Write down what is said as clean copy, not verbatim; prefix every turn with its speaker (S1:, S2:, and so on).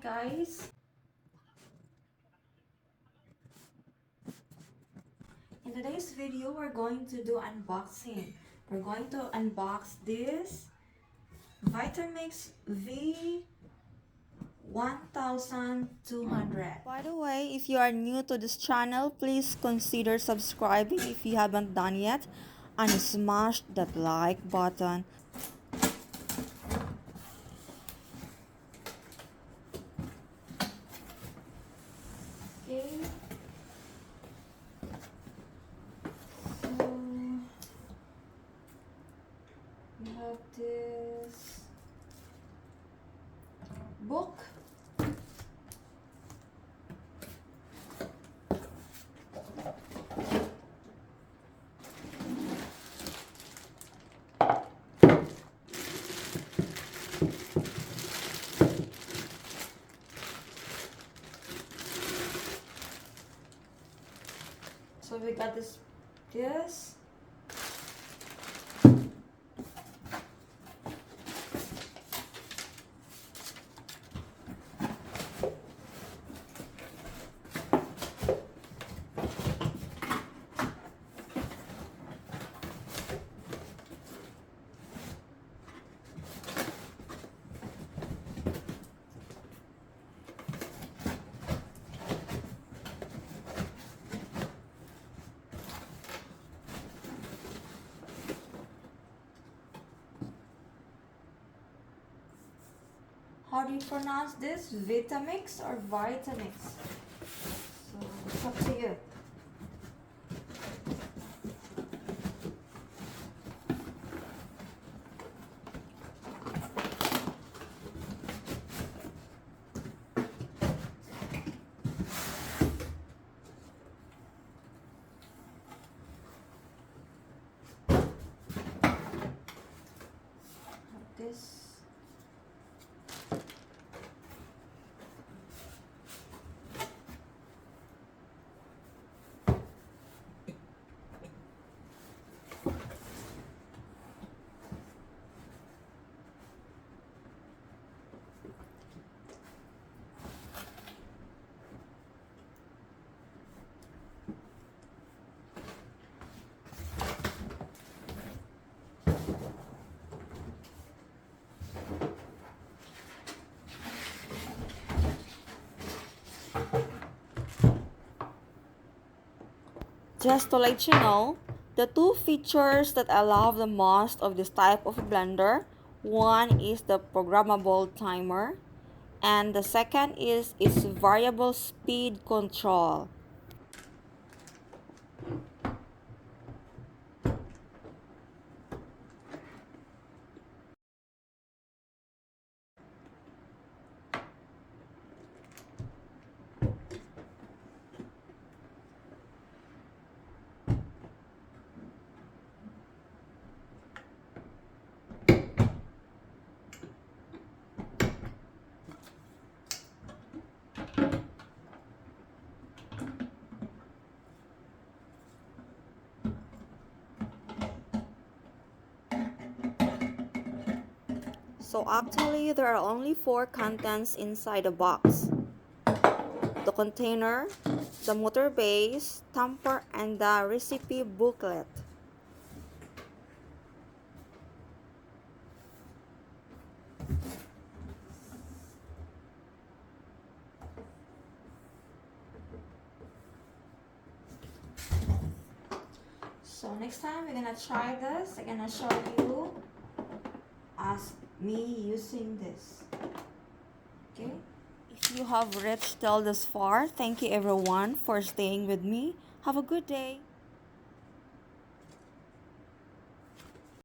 S1: guys. In today's video, we're going to do unboxing. We're going to unbox this Vitamix V1200. By the way, if you are new to this channel, please consider subscribing if you haven't done yet, and smash that like button. Okay. So we have this book. So we got this. How do you pronounce this? Vitamix or Vitamix? So it's up to you. This. Just to let you know, the two features that I love the most of this type of blender, one is the programmable timer, and the second is its variable speed control. So actually, there are only 4 contents inside the box: the container, the motor base, tamper, and the recipe booklet. So next time we're gonna try this. I'm gonna show you as me using this. Okay. If you have reached till this far, thank you everyone for staying with me. Have a good day.